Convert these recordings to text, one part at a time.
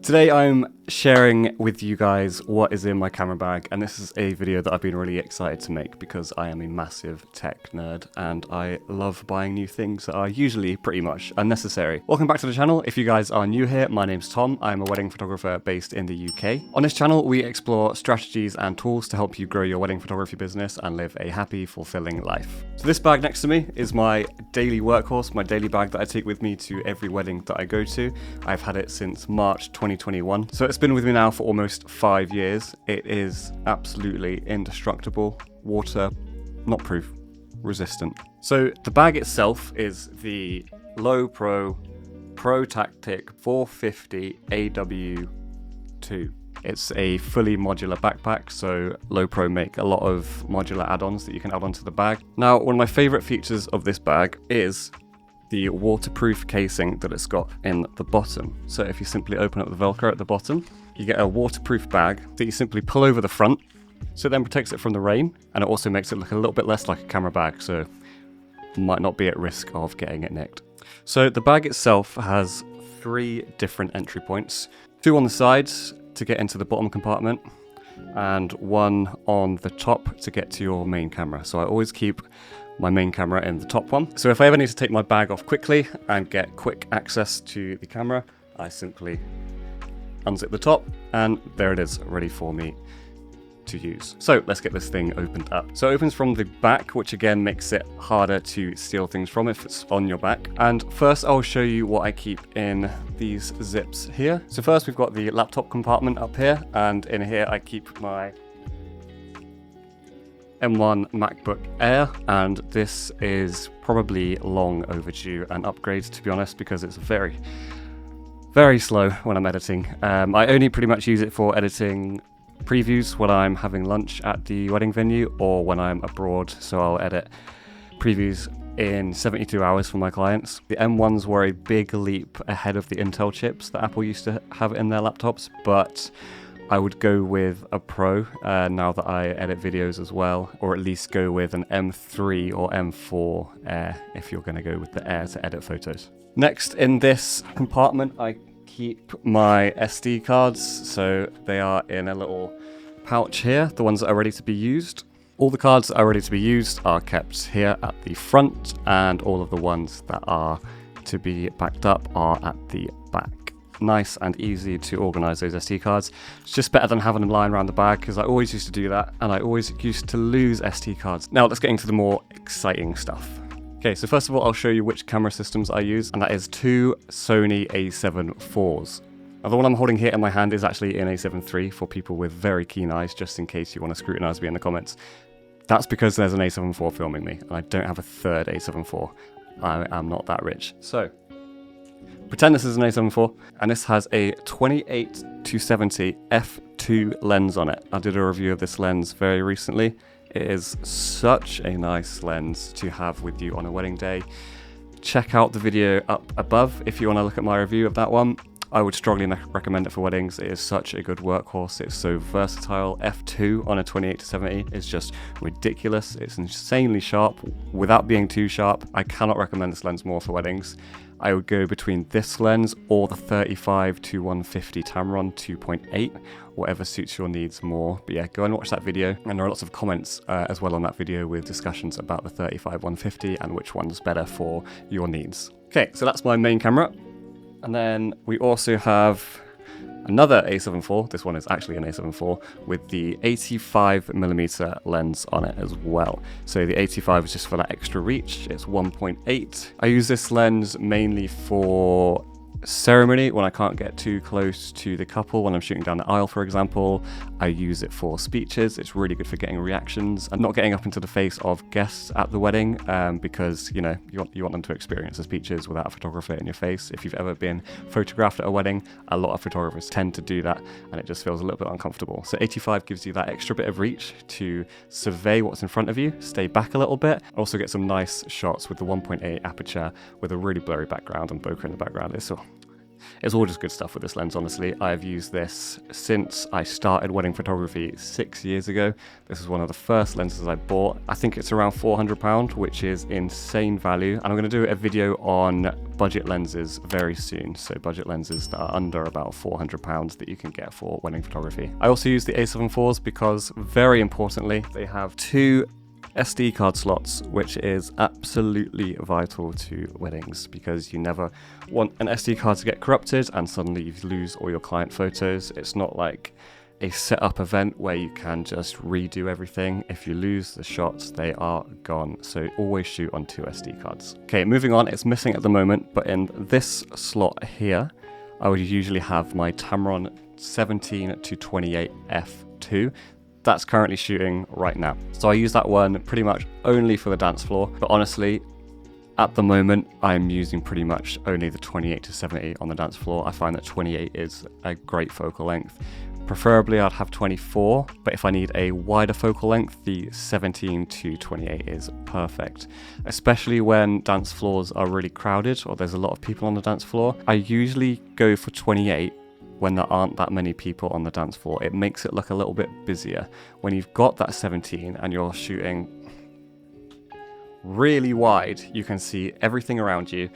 Today I'm sharing with you guys what is in my camera bag, and this is a video that I've been really excited to make because I am a massive tech nerd and I love buying new things that are usually pretty much unnecessary. Welcome back to the channel. If you guys are new here, my name's Tom. I'm a wedding photographer based in the UK. On this channel we explore strategies and tools to help you grow your wedding photography business and live a happy, fulfilling life. So this bag next to me is my daily workhorse, my daily bag that I take with me to every wedding that I go to. I've had it since March 2021, so it's been with me now for almost 5 years. It is absolutely indestructible, water, not proof, resistant. So the bag itself is the Lowepro Tactic 450 AW2. It's a fully modular backpack, so Lowepro make a lot of modular add-ons that you can add onto the bag. Now, one of my favorite features of this bag is the waterproof casing that it's got in the bottom. So if you simply open up the Velcro at the bottom, you get a waterproof bag that you simply pull over the front, so it then protects it from the rain, and it also makes it look a little bit less like a camera bag, so you might not be at risk of getting it nicked. So the bag itself has 3 different entry points, 2 on the sides to get into the bottom compartment, and 1 on the top to get to your main camera. So I always keep my main camera in the top one. So if I ever need to take my bag off quickly and get quick access to the camera, I simply unzip the top and there it is, ready for me to use. So let's get this thing opened up. So it opens from the back, which again makes it harder to steal things from if it's on your back. And first I'll show you what I keep in these zips here. So first we've got the laptop compartment up here, and in here I keep my M1 MacBook Air, and this is probably long overdue an upgrade, to be honest, because it's very slow when I'm editing. I only pretty much use it for editing previews when I'm having lunch at the wedding venue or when I'm abroad, so I'll edit previews in 72 hours for my clients. The M1s were a big leap ahead of the Intel chips that Apple used to have in their laptops, but I would go with a Pro now that I edit videos as well, or at least go with an M3 or M4 Air if you're going to go with the Air to edit photos. Next, in this compartment, I keep my SD cards, so they are in a little pouch here, the ones that are ready to be used. All the cards that are ready to be used are kept here at the front, and all of the ones that are to be backed up are at the back. Nice and easy to organise those SD cards. It's just better than having them lying around the bag, because I always used to do that and I always used to lose SD cards. Now let's get into the more exciting stuff. Okay, so first of all I'll show you which camera systems I use, and that is 2 Sony A7 IVs. Now the one I'm holding here in my hand is actually an A7 III for people with very keen eyes, just in case you want to scrutinise me in the comments. That's because there's an A7 IV filming me and I don't have a third A7 IV. I am not that rich. So pretend this is an A7 IV, and this has a 28-70 f2 lens on it. I did a review of this lens very recently. It is such a nice lens to have with you on a wedding day. Check out the video up above if you want to look at my review of that one. I would strongly recommend it for weddings. It is such a good workhorse. It's so versatile. F2 on a 28-70 is just ridiculous. It's insanely sharp without being too sharp. I cannot recommend this lens more for weddings. I would go between this lens or the 35-150 Tamron 2.8, whatever suits your needs more. But yeah, go and watch that video, and there are lots of comments as well on that video with discussions about the 35-150 and which one's better for your needs. Okay, so that's my main camera. And then we also have another A7 IV. This one is actually an A7 IV with the 85mm lens on it as well. So the 85 is just for that extra reach. It's 1.8. I use this lens mainly for ceremony when I can't get too close to the couple. When I'm shooting down the aisle, for example, I use it for speeches. It's really good for getting reactions and not getting up into the face of guests at the wedding, because you know you want them to experience the speeches without a photographer in your face. If you've ever been photographed at a wedding, a lot of photographers tend to do that, and it just feels a little bit uncomfortable. So 85 gives you that extra bit of reach to survey what's in front of you, stay back a little bit, also get some nice shots with the 1.8 aperture with a really blurry background and bokeh in the background. It's all just good stuff with this lens, honestly. I've used this since I started wedding photography 6 years ago. This is one of the first lenses I bought. I think it's around £400, which is insane value. And I'm going to do a video on budget lenses very soon. So budget lenses that are under about £400 that you can get for wedding photography. I also use the A7 IVs because, very importantly, they have 2 SD card slots, which is absolutely vital to weddings because you never want an SD card to get corrupted and suddenly you lose all your client photos. It's not like a set-up event where you can just redo everything. If you lose the shots, they are gone. So always shoot on 2 SD cards. Okay, moving on. It's missing at the moment, but in this slot here, I would usually have my Tamron 17-28 f2. That's currently shooting right now. So I use that one pretty much only for the dance floor. But honestly, at the moment, I'm using pretty much only the 28-70 on the dance floor. I find that 28 is a great focal length. Preferably, I'd have 24, but if I need a wider focal length, the 17-28 is perfect. Especially when dance floors are really crowded or there's a lot of people on the dance floor. I usually go for 28 when there aren't that many people on the dance floor. It makes it look a little bit busier. When you've got that 17 and you're shooting really wide, you can see everything around you.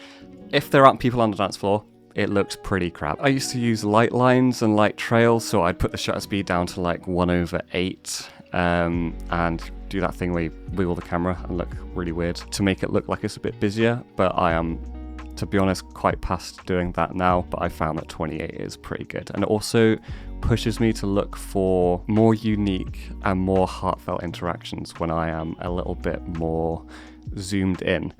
If there aren't people on the dance floor, it looks pretty crap. I used to use light lines and light trails, so I'd put the shutter speed down to like 1/8 and do that thing where you wiggle the camera and look really weird to make it look like it's a bit busier, but I am, to be honest, quite past doing that now, but I found that 28 is pretty good. And it also pushes me to look for more unique and more heartfelt interactions when I am a little bit more zoomed in,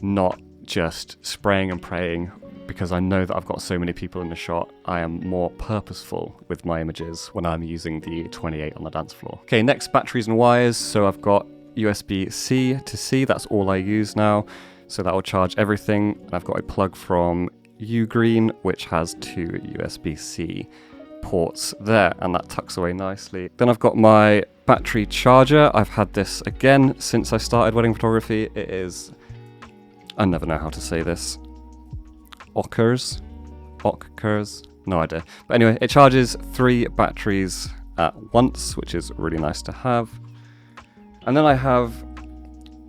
not just spraying and praying because I know that I've got so many people in the shot. I am more purposeful with my images when I'm using the 28 on the dance floor. Okay, next, batteries and wires. So I've got USB-C to C, that's all I use now. So that will charge everything. And I've got a plug from Ugreen, which has 2 USB-C ports there, and that tucks away nicely. Then I've got my battery charger. I've had this again since I started wedding photography. It is, I never know how to say this, Ockers, no idea. But anyway, it charges 3 batteries at once, which is really nice to have. And then I have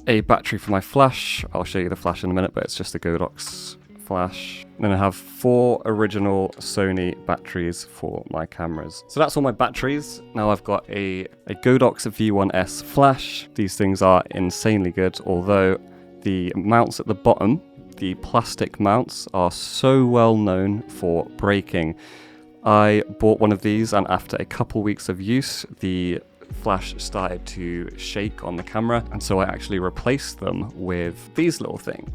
a battery for my flash. I'll show you the flash in a minute, but it's just a Godox Flash. Then I have 4 original Sony batteries for my cameras. So that's all my batteries. Now I've got a Godox V1S Flash. These things are insanely good, although the mounts at the bottom, the plastic mounts, are so well known for breaking. I bought one of these, and after a couple weeks of use, the flash started to shake on the camera, and so I actually replaced them with these little things.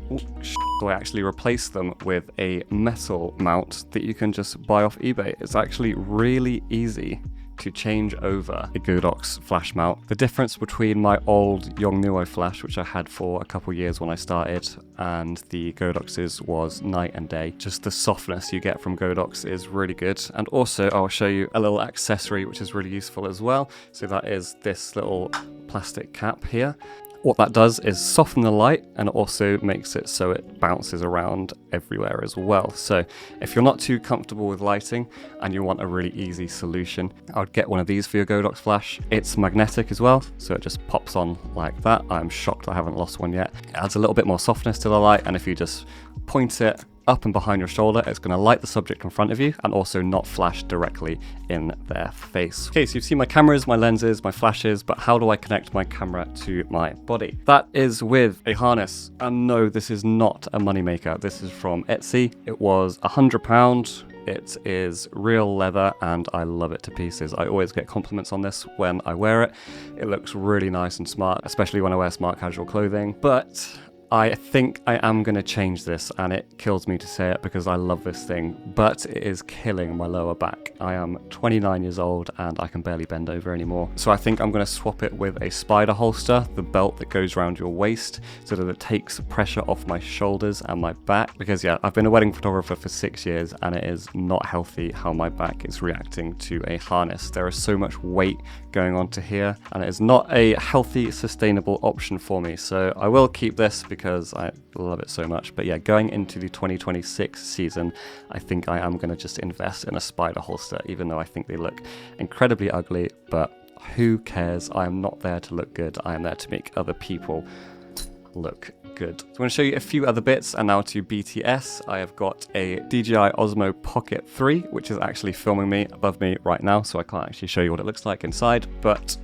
So I actually replaced them with a metal mount that you can just buy off eBay. It's actually really easy to change over a Godox flash mount. The difference between my old Yongnuo flash, which I had for a couple years when I started, and the Godox's was night and day. Just the softness you get from Godox is really good. And also I'll show you a little accessory which is really useful as well. So that is this little plastic cap here. What that does is soften the light, and it also makes it so it bounces around everywhere as well. So if you're not too comfortable with lighting and you want a really easy solution, I would get one of these for your Godox flash. It's magnetic as well, so it just pops on like that. I'm shocked I haven't lost one yet. It adds a little bit more softness to the light, and if you just point it up and behind your shoulder, it's going to light the subject in front of you and also not flash directly in their face. Okay, so you've seen my cameras, my lenses, my flashes, but how do I connect my camera to my body? That is with a harness. And no, this is not a moneymaker. This is from Etsy. It was £100. It is real leather and I love it to pieces. I always get compliments on this when I wear it. It looks really nice and smart, especially when I wear smart casual clothing. But I think I am going to change this, and it kills me to say it because I love this thing, but it is killing my lower back. I am 29 years old and I can barely bend over anymore. So I think I'm going to swap it with a spider holster, the belt that goes around your waist, so that it takes pressure off my shoulders and my back. Because yeah, I've been a wedding photographer for 6 years and it is not healthy how my back is reacting to a harness. There is so much weight going on to here and it is not a healthy, sustainable option for me. So I will keep this because because I love it so much. But yeah, going into the 2026 season, I think I am going to just invest in a spider holster, even though I think they look incredibly ugly, but who cares? I am not there to look good. I am there to make other people look good. So I'm going to show you a few other bits, and now to BTS. I have got a DJI Osmo Pocket 3, which is actually filming me above me right now, so I can't actually show you what it looks like inside, but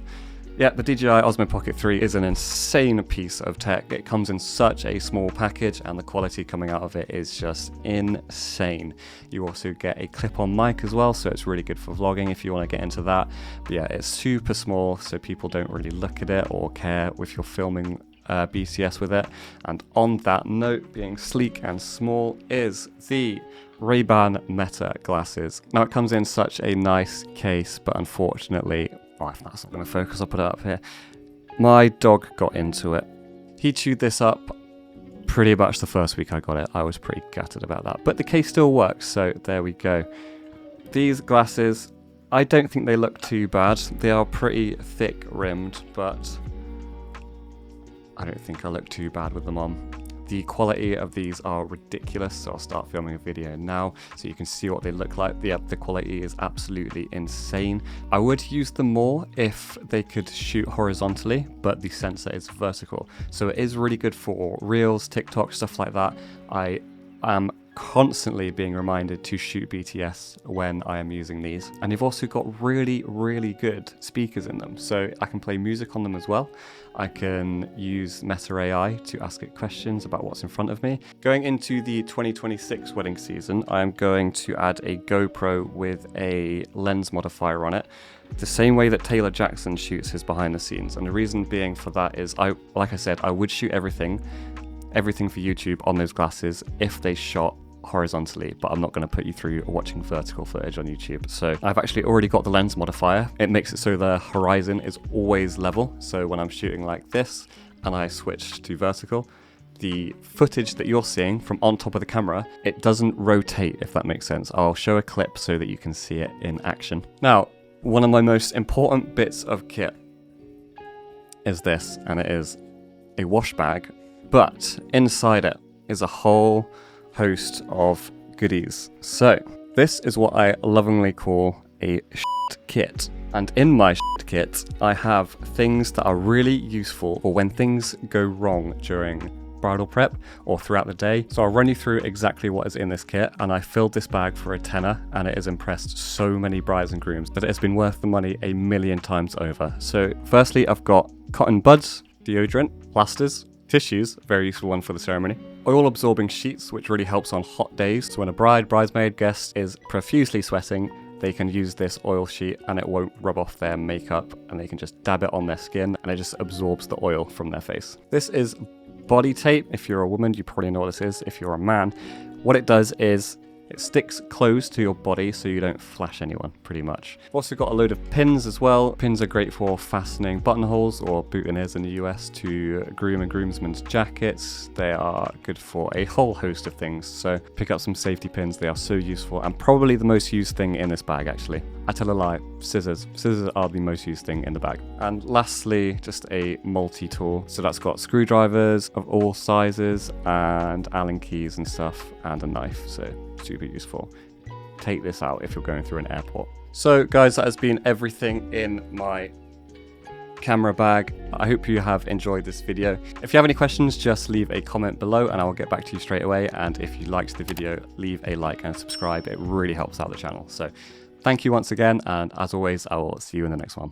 yeah, the DJI Osmo Pocket 3 is an insane piece of tech. It comes in such a small package, and the quality coming out of it is just insane. You also get a clip-on mic as well, so it's really good for vlogging if you want to get into that. But yeah, it's super small, so people don't really look at it or care if you're filming BCS with it. And on that note, being sleek and small is the RayBan Meta glasses. Now it comes in such a nice case, but unfortunately, if that's not going to focus, I'll put it up here. My dog got into it. He chewed this up pretty much the first week I got it. I was pretty gutted about that, but the case still works, so there we go. These glasses, I don't think they look too bad. They are pretty thick rimmed, but I don't think I look too bad with them on. The quality of these are ridiculous, so I'll start filming a video now so you can see what they look like. The quality is absolutely insane. I would use them more if they could shoot horizontally, but the sensor is vertical. So it is really good for Reels, TikTok, stuff like that. I am constantly being reminded to shoot BTS when I am using these. And you've also got really, really good speakers in them. So I can play music on them as well. I can use Meta AI to ask it questions about what's in front of me. Going into the 2026 wedding season, I am going to add a GoPro with a lens modifier on it, the same way that Taylor Jackson shoots his behind the scenes. And the reason being for that is, like I said, I would shoot everything for YouTube on those glasses if they shot horizontally, but I'm not going to put you through watching vertical footage on YouTube. So I've actually already got the lens modifier. It makes it so the horizon is always level. So when I'm shooting like this and I switch to vertical, the footage that you're seeing from on top of the camera, it doesn't rotate, if that makes sense. I'll show a clip so that you can see it in action. Now, one of my most important bits of kit is this, and it is a wash bag, but inside it is a whole host of goodies. So this is what I lovingly call a shit kit. And in my shit kit, I have things that are really useful for when things go wrong during bridal prep or throughout the day. So I'll run you through exactly what is in this kit, and I filled this bag for a tenner, and it has impressed so many brides and grooms that it has been worth the money a million times over. So firstly, I've got cotton buds, deodorant, plasters, tissues, very useful one for the ceremony, oil absorbing sheets, which really helps on hot days. So when a bridesmaid guest is profusely sweating, they can use this oil sheet and it won't rub off their makeup, and they can just dab it on their skin and it just absorbs the oil from their face. This is body tape. If you're a woman, you probably know what this is. If you're a man, what it does is it sticks close to your body so you don't flash anyone, pretty much. I've also got a load of pins as well. Pins are great for fastening buttonholes, or boutonnieres in the US, to groom and groomsmen's jackets. They are good for a whole host of things. So pick up some safety pins. They are so useful, and probably the most used thing in this bag, actually. I tell a lie, scissors. Scissors are the most used thing in the bag. And lastly, just a multi-tool. So that's got screwdrivers of all sizes and Allen keys and stuff, and a knife. So super useful. Take this out if you're going through an airport. So guys, that has been everything in my camera bag. I hope you have enjoyed this video. If you have any questions, just leave a comment below and I will get back to you straight away. And if you liked the video, leave a like and subscribe. It really helps out the channel. So thank you once again, and as always, I will see you in the next one.